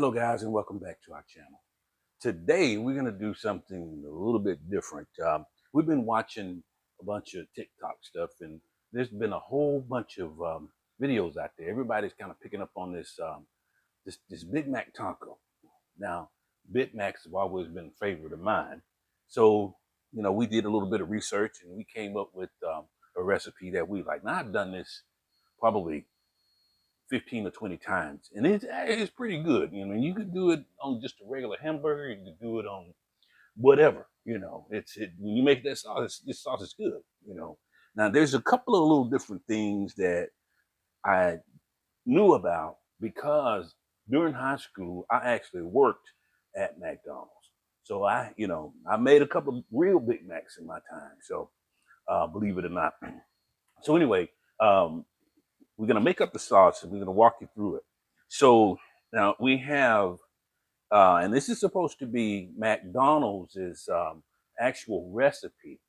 Hello guys and welcome back to our channel. Today we're going to do something a little bit different. We've been watching a bunch of TikTok stuff and there's been a whole bunch of videos out there. Everybody's kind of picking up on this Big Mac taco. Now, Big Macs have always been a favorite of mine. So, we did a little bit of research and we came up with a recipe that we like. Now I've done this probably 15 or 20 times. And it's pretty good. You could do it on just a regular hamburger. You could do it on whatever, when you make that sauce, this sauce is good, Now there's a couple of little different things that I knew about because during high school, I actually worked at McDonald's. So I made a couple of real Big Macs in my time. So believe it or not. So anyway, we're going to make up the sauce and we're going to walk you through it. So now we have, and this is supposed to be McDonald's actual recipe.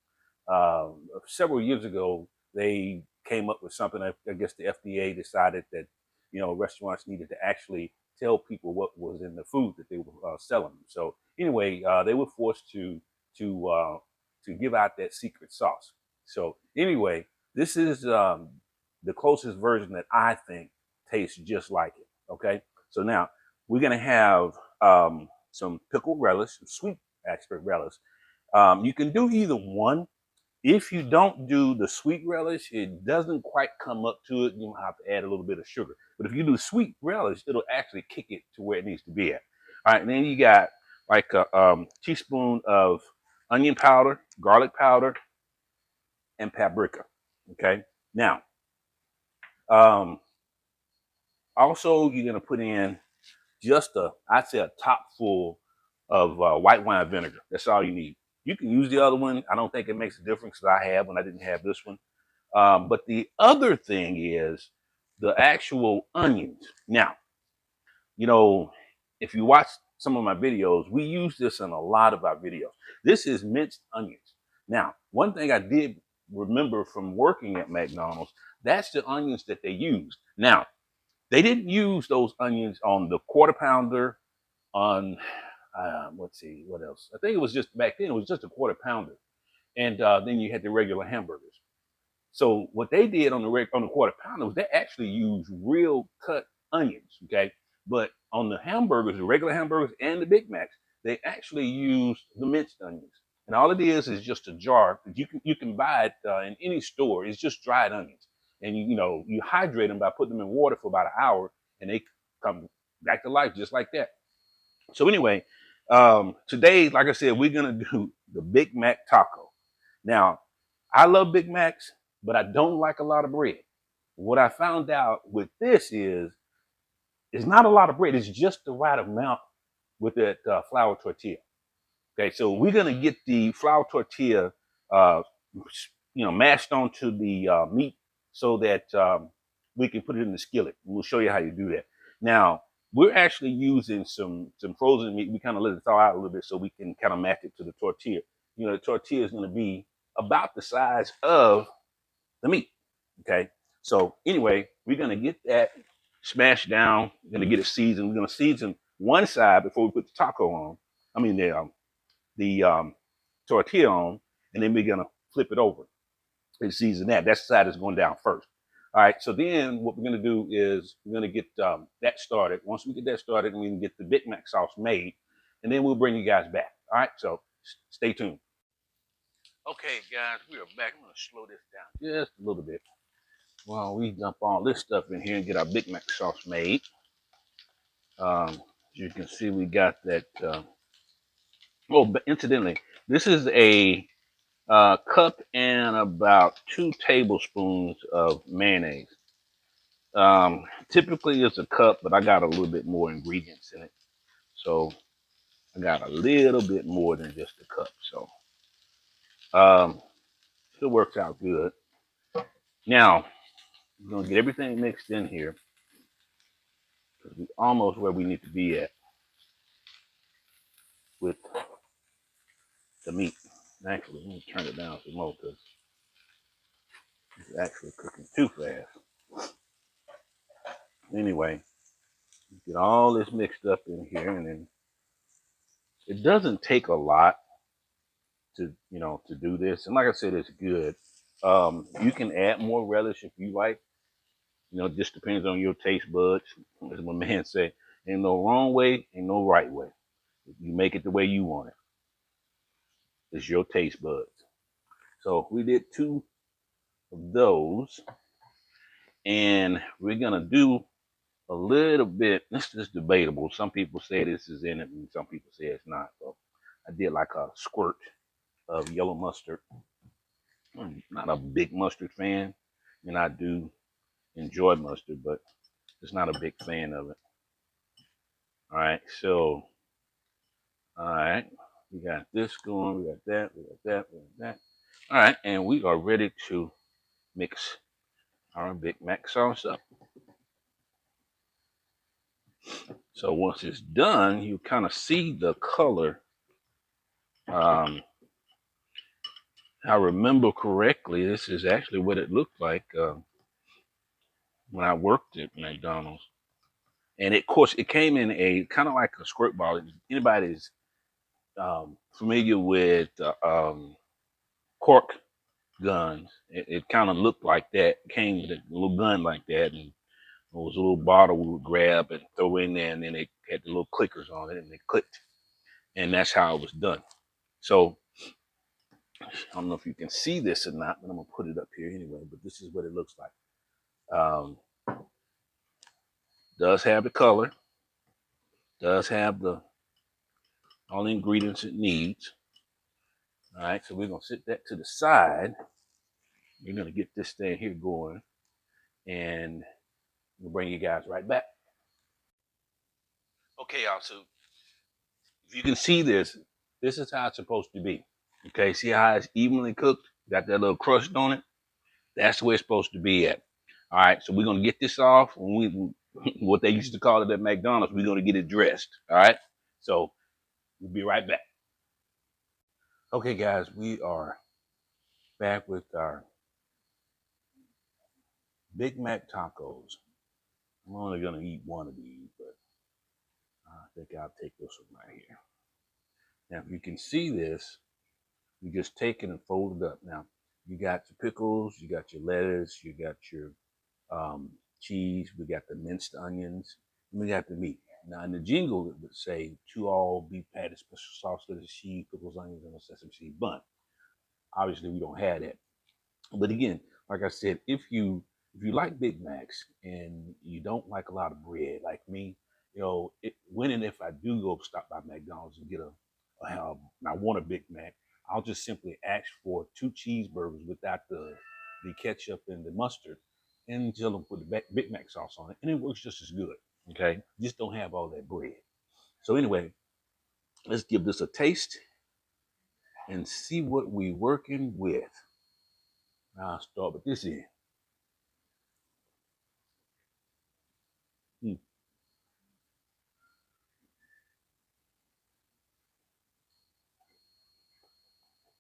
Several years ago, they came up with something. I guess the FDA decided that, restaurants needed to actually tell people what was in the food that they were selling. So anyway, they were forced to to give out that secret sauce. So anyway, this is the closest version that I think tastes just like it. Okay, so now we're gonna have some pickled relish, some sweet actually relish. You can do either one. If you don't do the sweet relish, it doesn't quite come up to it. You have to add a little bit of sugar. But if you do sweet relish, it'll actually kick it to where it needs to be at. All right, and then you got like a teaspoon of onion powder, garlic powder, and paprika. Okay, now um, also you're gonna put in just I'd say a top full of white wine vinegar. That's all you need. You can use the other one. I don't think it makes a difference because I have when I didn't have this one. But the other thing is the actual onions. Now, you know, if you watch some of my videos, we use this in a lot of our videos. This is minced onions. Now, one thing I did remember from working at McDonald's, that's the onions that they used. Now, they didn't use those onions on the quarter pounder, on, let's see, what else? I think it was just, back then, it was just a quarter pounder. And then you had the regular hamburgers. So what they did on the quarter pounder was they actually used real cut onions, okay? But on the hamburgers, the regular hamburgers and the Big Macs, they actually used the minced onions. And all it is just a jar. You can buy it in any store. It's just dried onions, and you hydrate them by putting them in water for about an hour, and they come back to life just like that. So anyway, today, like I said, we're gonna do the Big Mac taco. Now, I love Big Macs, but I don't like a lot of bread. What I found out with this is it's not a lot of bread. It's just the right amount with that flour tortilla. Okay, so we're gonna get the flour tortilla, uh, mashed onto the meat so that we can put it in the skillet. We'll show you how you do that. Now, we're actually using some frozen meat. We kind of let it thaw out a little bit so we can kind of match it to the tortilla. The tortilla is going to be about the size of the meat. Okay, so anyway, we're going to get that smashed down. We're going to get it seasoned. We're going to season one side before we put the taco on. I mean the tortilla on, and then we're going to flip it over and season that. That side is going down first. All right, so then what we're going to do is we're going to get that started. Once we get that started, we can get the Big Mac sauce made, and then we'll bring you guys back. All right, so stay tuned. Okay, guys, we are back. I'm going to slow this down just a little bit while we dump all this stuff in here and get our Big Mac sauce made. As you can see, we got that. Oh, but incidentally, this is a cup and about 2 tablespoons of mayonnaise. Typically it's a cup, but I got a little bit more ingredients in it. So I got a little bit more than just a cup. So it works out good. Now, we're going to get everything mixed in here. We're almost where we need to be at with the meat. Actually, let me turn it down some more because it's actually cooking too fast. Anyway, Get all this mixed up in here, and then it doesn't take a lot to to do this. And like I said, it's good. You can add more relish if you like. It just depends on your taste buds. As my man say, ain't no wrong way, ain't no right way. You make it the way you want it. It's your taste buds. So we did two of those, and we're gonna do a little bit. This is debatable. Some people say this is in it, and some people say it's not. So I did like a squirt of yellow mustard. I'm not a big mustard fan, and I do enjoy mustard, but just not a big fan of it. All right, so all right, we got this going, we got that, we got that, we got that. All right, and we are ready to mix our Big Mac sauce up. So once it's done, you kind of see the color. Um, I remember correctly, this is actually what it looked like when I worked at McDonald's. And of course, it came in a kind of like a squirt bottle. Anybody's familiar with cork guns, it kind of looked like that. It came with a little gun like that, and it was a little bottle we would grab and throw in there, and then it had the little clickers on it, and it clicked. And that's how it was done. So I don't know if you can see this or not, but I'm gonna put it up here anyway. But this is what it looks like. Does have the color, does have the all the ingredients it needs. All right, so we're gonna set that to the side. We're gonna get this thing here going, and we'll bring you guys right back. Okay, y'all. So if you can see this, this is how it's supposed to be. Okay, see how it's evenly cooked? Got that little crust on it? That's where it's supposed to be at. All right, so we're gonna get this off. When we what they used to call it at McDonald's, we're gonna get it dressed. All right, so we'll be right back. Okay, guys, we are back with our Big Mac tacos. I'm only gonna eat one of these, but I think I'll take this one right here. Now, if you can see this, you just take it and fold it up. Now, you got your pickles, you got your lettuce, you got your cheese, we got the minced onions, and we got the meat. Now, in the jingle, it would say two all beef patties, special sauce, lettuce, cheese, pickles, onions, and a sesame seed bun. Obviously, we don't have that. But again, like I said, if you like Big Macs and you don't like a lot of bread, like me, when and if I do go stop by McDonald's and get and I want a Big Mac, I'll just simply ask for two cheeseburgers without the ketchup and the mustard, and tell them put the Big Mac sauce on it, and it works just as good. Okay, just don't have all that bread. So anyway, let's give this a taste and see what we working with. I'll start with this end. Mm,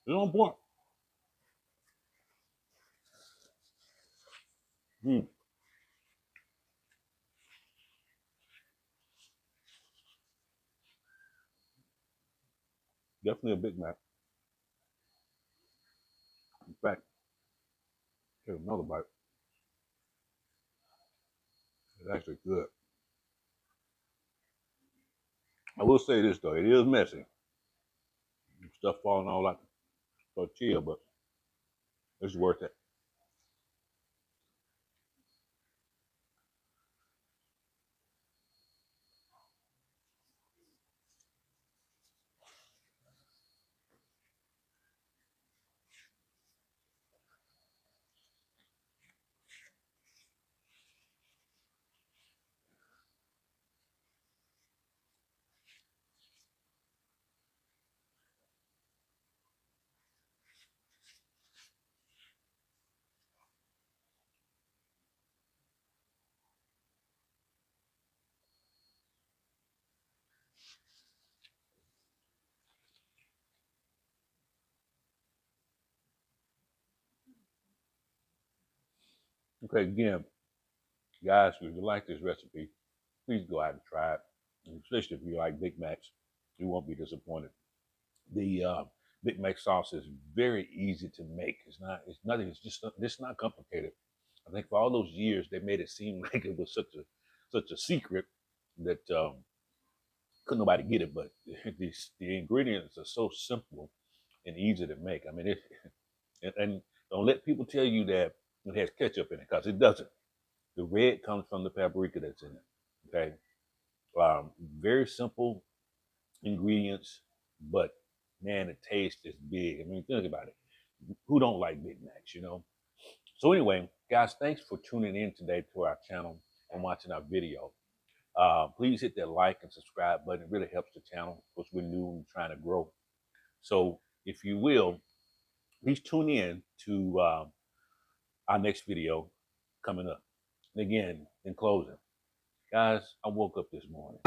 it's on point. Mm, definitely a Big Mac. In fact, here's another bite. It's actually good. I will say this though, it is messy. Stuff falling all like tortilla, but it's worth it. Okay, again, guys, if you like this recipe, please go out and try it. And especially if you like Big Macs, you won't be disappointed. The Big Mac sauce is very easy to make. It's nothing. It's not complicated. I think for all those years they made it seem like it was such a secret that couldn't nobody get it. But the ingredients are so simple and easy to make. I mean, and don't let people tell you that it has ketchup in it, because it doesn't. The red comes from the paprika that's in it. Okay, very simple ingredients, but man, the taste is big. I mean, think about it. Who don't like Big Macs, you know? So anyway, guys, thanks for tuning in today to our channel and watching our video. Please hit that like and subscribe button. It really helps the channel because we're new and trying to grow. So if you will, please tune in to our next video coming up. And again, in closing, guys, I woke up this morning.